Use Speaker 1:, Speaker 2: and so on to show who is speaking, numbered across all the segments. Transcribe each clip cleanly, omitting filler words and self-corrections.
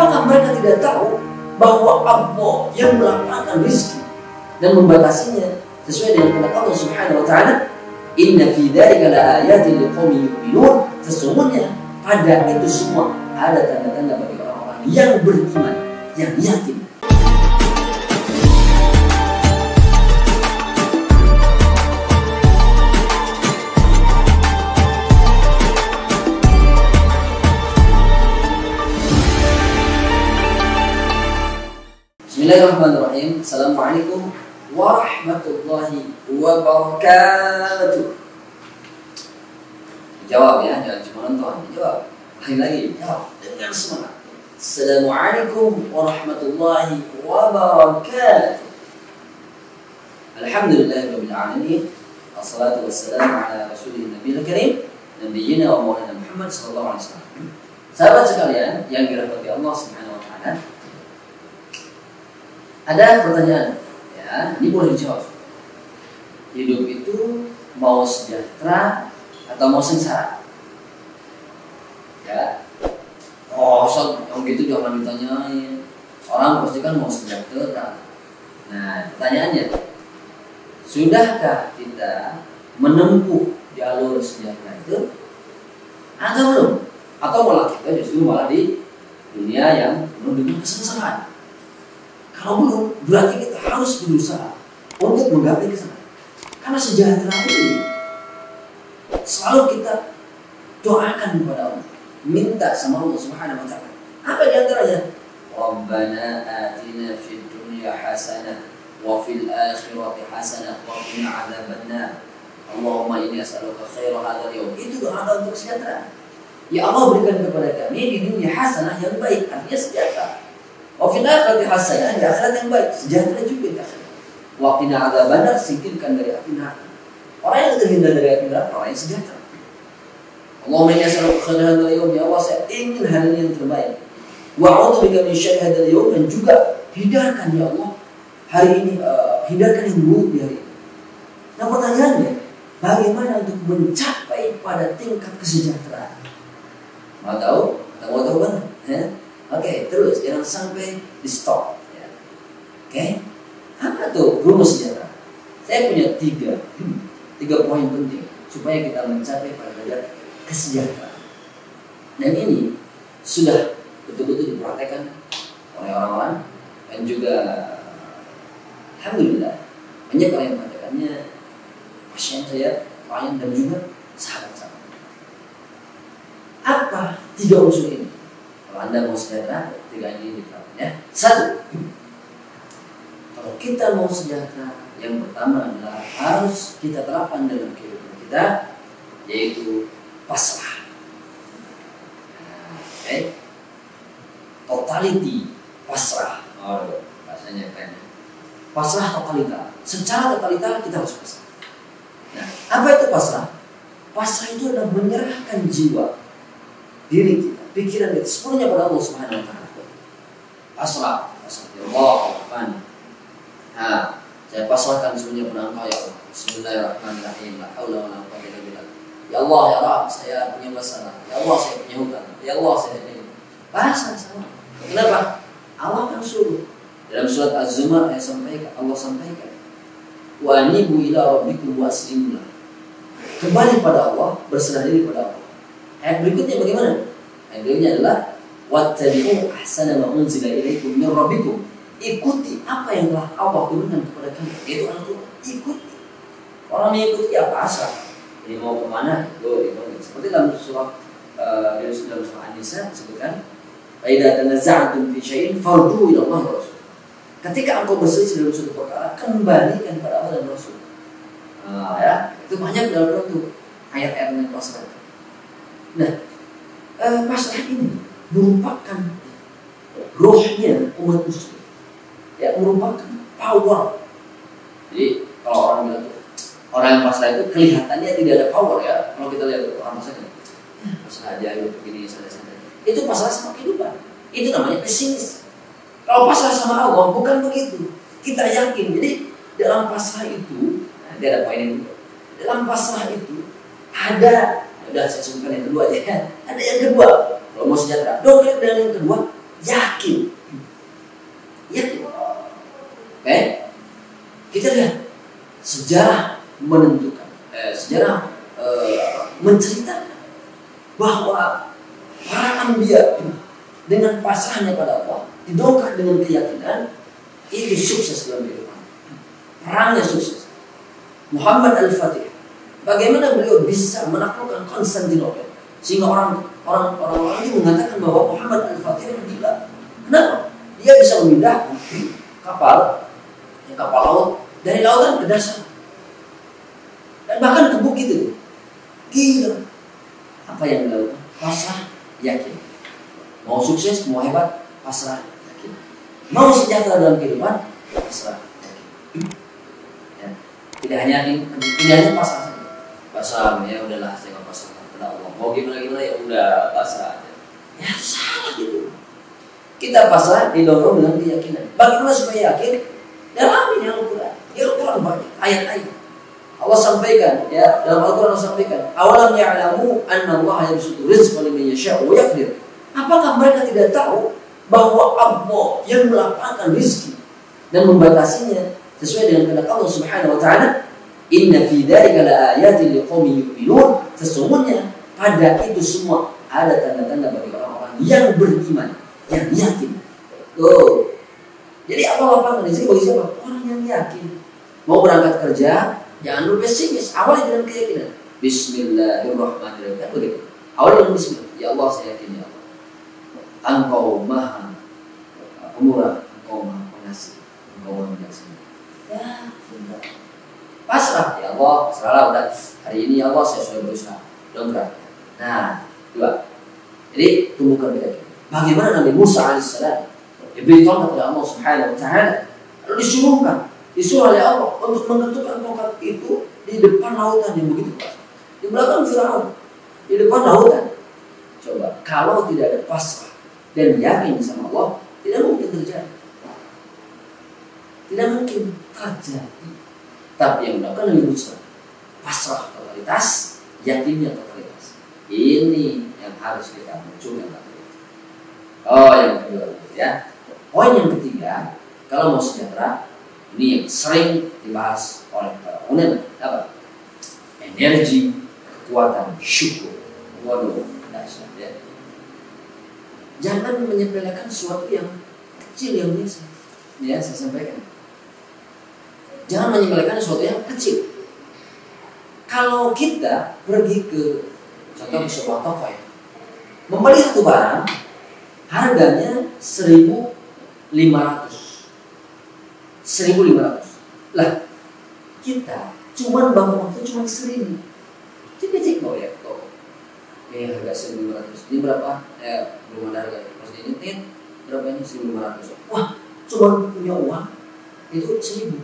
Speaker 1: Apakah mereka tidak tahu bahwa Allah yang melapangkan rezeki dan membatasinya sesuai dengan kehendak Allah Subhanahu wa taala? Inna fi dzalika laayatin liqaumin yu'minun. Sesungguhnya pada itu semua ada tanda-tanda bagi orang-orang yang beriman, yang yakin. Bismillahirrahmanirrahim. Assalamualaikum warahmatullahi wabarakatuh. Jawab ya, jangan cuma nonton. Jawab. Lagi jawab dengan semangat. Assalamualaikum warahmatullahi wabarakatuh. Alhamdulillahirabbil alamin. Wassalatu wassalamu ala rasulil nabiyil karim nabiyyina wa maulana Muhammad sallallahu alaihi wasallam. Sahabat sekalian yang dirahmati Allah Subhanahu wa taala, ada pertanyaan, ya, ini boleh dijawab. Hidup itu mau sejahtera atau mau sengsara? Ya, Ustaz, yang gitu jangan ditanyain. Orang pasti kan mau sejahtera. Nah, pertanyaannya, sudahkah kita menempuh jalur sejahtera itu atau belum? Atau malah kita justru malah di dunia yang penuh dengan kesengsaraan? Kalau belum, berarti kita harus berusaha untuk menggapai kesana. Karena sejahtera ini selalu kita doakan kepada Allah, minta sama Allah Subhanahu wa taala. Apa di antaranya? Rabbana atina fid dunya hasanah wa fil akhirati hasanah wa qina adzabannar. Allahumma inni as'aluka khaira hadzal yawm. Itu doa untuk sejahtera. Ya Allah, berikan kepada kami di dunia hasanah yang baik, artinya sejahtera. Wa fil akhirati hasanah, di akhirat yang baik, sejahtera juga di akhirat. Wa qina adzabannar, singkirkan dari api neraka. Orang yang terhindar dari api neraka, orang yang sejahtera. Allahumma inni as'aluka khairal hadzal yawm, ya Allah, saya ingin hari ini yang terbaik. Wa a'udzubika min syarri hadzal yawm, dan juga hindarkan ya Allah hari ini, hindarkan yang buruk di hari ini. Nah, pertanyaannya, bagaimana untuk mencapai pada tingkat kesejahteraan? Mau tahu? Atau mau tahu banget? Ya? Oke, terus jangan sampai di stop. Ya. Oke, apa tuh rumus sejahtera? Saya punya tiga poin penting supaya kita mencapai pada derajat kesejahteraan. Dan ini sudah betul-betul dipraktekkan oleh orang-orang, dan juga alhamdulillah banyak orang yang mempraktekannya, pasien saya, klien, dan juga sahabat-sahabat. Apa tiga unsur ini? Kalau Anda mau sejahtera, tiga ini diterapkan ya. Satu, kalau kita mau sejahtera, yang pertama adalah harus kita terapkan dalam kehidupan kita, yaitu pasrah. Okay. Totality, pasrah. Oh, bahasanya keren. Pasrah totalita. Secara totalita kita harus pasrah. Nah, apa itu pasrah? Pasrah itu adalah menyerahkan jiwa, diri kita, pikiran kita sepenuhnya pada Allah Subhanahu wa taala. Pasrah, ya Allah, Tuhan. Nah, saya pasrahkan semuanya pada Engkau ya Allah. Bismillahirrahmanirrahim. La haula wala quwwata illa billah. Ya Allah, ya Rabb, saya punya masalah. Ya Allah, saya punya hutang. Ya Allah, saya ini. Pasrah sama. Kenapa? Allah kan suruh. Dalam surat Az-Zumar Allah sampaikan, wa anibu ila rabbikum waslimu lahu. Kembali pada Allah, berserah diri pada Allah. Ayat berikutnya bagaimana? Ayat berikutnya adalah wattabi'u ahsana ma unzila ilaikum min rabbikum. Ikuti apa yang telah Allah turunkan kepada kalian, itu Al-Qur'an. Ikuti. Orang mengikuti apa? Pasrah. Ini mau kemana? Seperti dalam surah An-Nisa disebutkan, fa idza tanaza'tum fi syai'in fardu'u ila Allah wa rasul. Ketika engkau berselisih dalam suatu perkara, kembalikan pada Allah dan Rasul. Ya, itu banyak dalam Al-Qur'an itu ayat-ayat yang pasrah. Nah, pasrah ini merupakan rohnya umat muslim, ya, merupakan power. Jadi kalau orang bilang tuh, orang yang pasrah itu kelihatannya tidak ada power ya. Kalau kita lihat orang pasrah, pasrah aja, yuk begini santai-santai. Itu pasrah sama kehidupan. Itu namanya pesimis. Kalau pasrah sama Allah bukan begitu. Kita yakin. Jadi dalam pasrah itu, nanti ada poin ini. Dalam pasrah itu ada, udah saya sebutkan yang kedua aja. Ada yang kedua. Kalau mau sejahtera, dengan yang kedua, yakin Kita lihat sejarah menentukan, sejarah menceritakan bahwa para anbiya dengan pasrahnya pada Allah, didongkrak dengan keyakinan, itu sukses dalam kehidupan. Perangnya sukses. Muhammad Al-Fatih, bagaimana beliau bisa menaklukkan Konstantinopel sehingga orang-orang itu mengatakan bahwa Muhammad Al-Fatih gila. Kenapa? Dia bisa memindahkan kapal laut dari lautan ke dasar dan bahkan ke bukit itu. Gila. Apa yang dilakukan? Pasrah, yakin. Mau sukses, mau hebat, pasrah, yakin. Mau sejahtera dalam kehidupan, pasrah, yakin. Ya. Tidak hanya pasrah saja. Pasrah, ya udahlah, saya nggak pasrah kepada Allah. Mau gimana ya udah pasrah. Ya itu salah gitu. Kita pasrah didorong dengan keyakinan. Bagaimana supaya yakin? Dalami Al-Quran. Al-Quran banyak ayat-ayat. Allah sampaikan, ya, dalam Al-Quran Allah sampaikan, awalam ya'lamu anna Allah yabsutu rizqa liman yasha'u wa yaqdir. Apakah mereka tidak tahu bahwa Allah yang melapangkan rezeki dan membatasinya sesuai dengan kehendak Allah Subhanahu wa taala? Inna fi dzalika laayatin liqaumin yu'minun. Sesungguhnya pada itu semua ada tanda-tanda bagi orang-orang yang beriman, yang yakin. Tuh. Jadi Allah lapangkan rezeki bagi siapa? Orang yang yakin. Mau berangkat kerja, jangan lupa pesimis. Awalnya dengan keyakinan. Bismillahirrahmanirrahim. Kan begitu. Awalnya dengan bismillah. Ya Allah, saya yakin ya Allah. Engkau maha pemurah, engkau maha pengasih, engkau maha bijaksana. Ya, sudah. Pasrah, ya Allah, pasrahlah udah. Hari ini ya Allah saya sudah berusaha. Dongkrak. Nah, 2. Jadi tumbuhkan keyakinan. Bagaimana Nabi Musa alaihissalam diberi tongkat oleh Allah Subhanahu wa taala, lalu disuruh oleh Allah untuk menentukan tongkat itu di depan lautan yang begitu besar, di belakang Firaun, di depan lautan. Coba kalau tidak ada pasrah dan yakin sama Allah, tidak mungkin terjadi. Tidak mungkin terjadi. Tapi yang dilakukan Nabi Musa, pasrah totalitas, yakinnya totalitas. Ini yang harus kita munculkan. Oh, yang kedua, ya. Poin yang ketiga, kalau mau sejahtera, ini yang sering dibahas oleh para ulama, apa? Energi, kekuatan, syukur. Waduh, dahsyat ya. Jangan menyepelekan sesuatu yang kecil yang biasa. Ya, saya sampaikan. Jangan menyepelekan sesuatu yang kecil. Kalau kita pergi ke contoh ke sebuah toko ya, membeli satu barang, harganya 1.500. Lah, kita cuman bangun waktu cuma 1.000. Cek ya, toko. Ini harga 1.500. Ini berapa? Belum ada harga. Pas ini berapa ini 1.500. Wah, cuma punya uang itu 1.000.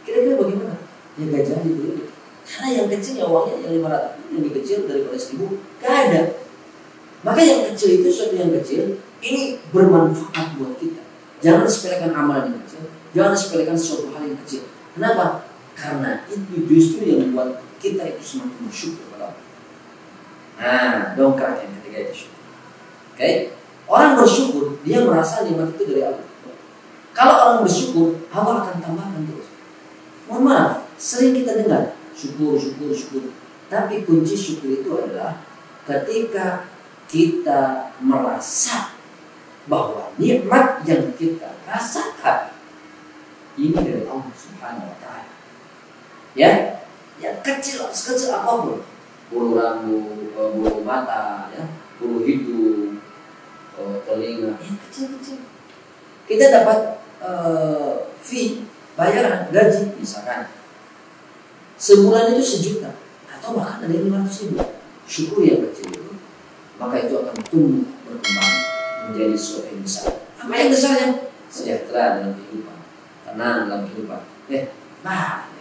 Speaker 1: Kira-kira bagaimana? Ya gak jadi beli. Karena yang kecil ya uangnya yang 500 lebih kecil daripada 1.000. Gak ada. Maka yang kecil itu sesuatu yang kecil ini bermanfaat buat kita. Jangan sepelekan amal yang kecil. Jangan sepelekan sesuatu hal yang kecil. Kenapa? Karena itu justru yang membuat kita itu semakin bersyukur kepada Allah. Nah, dongkrak yang ketiga itu syukur. Oke? Orang bersyukur, dia merasa nikmat itu dari Allah. Kalau orang bersyukur, Allah akan tambahkan terus. Mohon maaf, sering kita dengar syukur. Tapi kunci syukur itu adalah ketika kita merasa bahwa nikmat yang kita rasakan ini dari Allah Subhanahu wa taala. Ya, yang kecil apapun, bulu rambut, bulu mata, ya, bulu hidung, telinga, yang kecil. Kita dapat fee, bayaran, gaji misalkan sebulan itu 1 juta atau bahkan ada 500.000. Syukur yang kecil itu, maka itu akan tumbuh berkembang menjadi sesuatu yang besar. Apa yang besarnya? Sejahtera dalam kehidupan, tenang dalam kehidupan. Banyak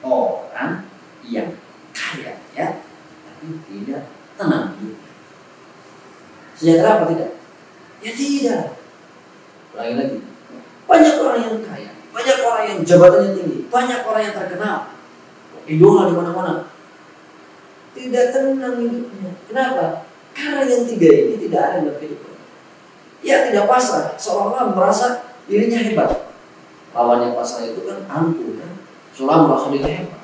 Speaker 1: orang yang kaya ya, tapi tidak tenang hidupnya. Sejahtera apa tidak? Ya tidak. Ulangi lagi. Banyak orang yang kaya, banyak orang yang jabatannya tinggi, banyak orang yang terkenal, idola di mana-mana. Tidak tenang hidupnya. Kenapa? Karena yang tiga ini tidak ada dalam kehidupan. Ya tidak pasrah, seolah-olah merasa dirinya hebat. Lawannya pasrah itu kan angkuh kan. seolah merasa diri hebat.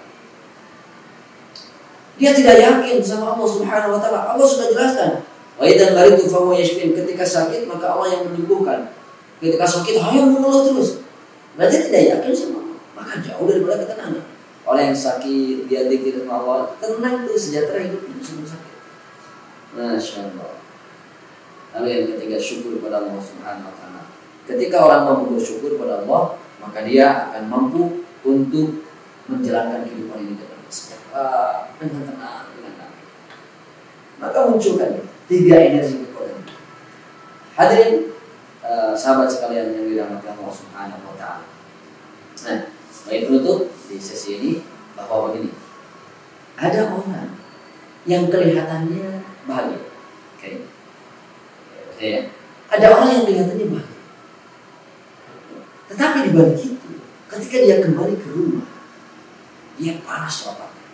Speaker 1: Dia tidak yakin sama Allah Subhanahu wa taala. Allah sudah jelaskan, wa idzal maridu fa huwa yashfin. Ketika sakit maka Allah yang menyembuhkan. Ketika sakit hanya mengeluh terus. Berarti tidak yakin sama Allah. Maka jauh daripada ketenangan. Orang yang sakit dia zikir sama Allah, tenang tuh, sejahtera hidupnya sebelum sakit. Masya Allah. Lalu yang ketiga, syukur kepada Allah Subhanahu wa taala. Ketika orang mampu bersyukur kepada Allah, maka dia akan mampu untuk menjalankan kehidupan ini dengan sejahtera, dengan tenang, dengan damai. Maka munculkan 3 energi kekuatan. Hadirin sahabat sekalian yang dirahmati Allah Subhanahu wa taala. Nah, sebagai penutup di sesi ini bahwa begini. Ada orang yang kelihatannya bahagia. Oke. Ya. Ada orang yang kelihatannya bahagia. Tetapi di balik itu, ketika dia kembali ke rumah, dia panas otaknya.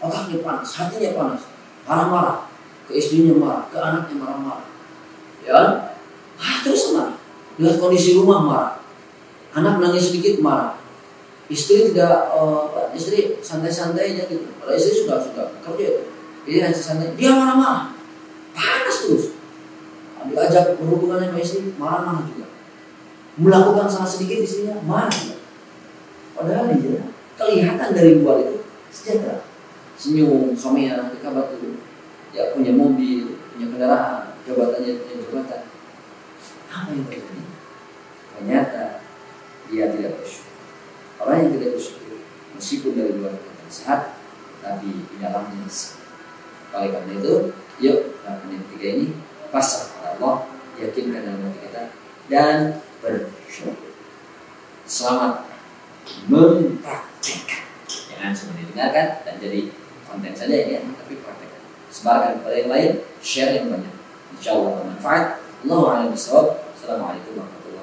Speaker 1: Otaknya panas, hatinya panas, marah-marah, ke istrinya marah, ke anaknya marah-marah. Ya, terus marah. Lihat kondisi rumah marah. Anak nangis sedikit marah. Istri tidak, istri santai-santai aja gitu. Kalau istri sudah kerja itu, dia santai, dia marah-marah, panas terus. Diajak berhubungan sama istri, marah-marah juga. Melakukan salah sedikit istrinya marah juga. Padahal dia kelihatan dari luar itu sejahtera, senyum, suaminya kabar tuh, ya punya mobil, punya kendaraan, jabatannya punya jabatan. Apa yang terjadi? Ternyata dia tidak bersyukur. Orang yang tidak bersyukur, meskipun dari luar kelihatan sehat, tapi di dalamnya sakit. Oleh karena itu, yuk lakukan yang 3 ini, pasrah kepada Allah, yakinkan dalam hati kita, dan bersyukur. Selamat mempraktikkan. Jangan cuma didengarkan dan jadi konten saja ya, tapi praktekkan. Sebarkan kepada yang lain, share yang banyak. Insya Allah bermanfaat. Allahu a'lam bishawab. Assalamualaikum warahmatullahi wabarakatuh.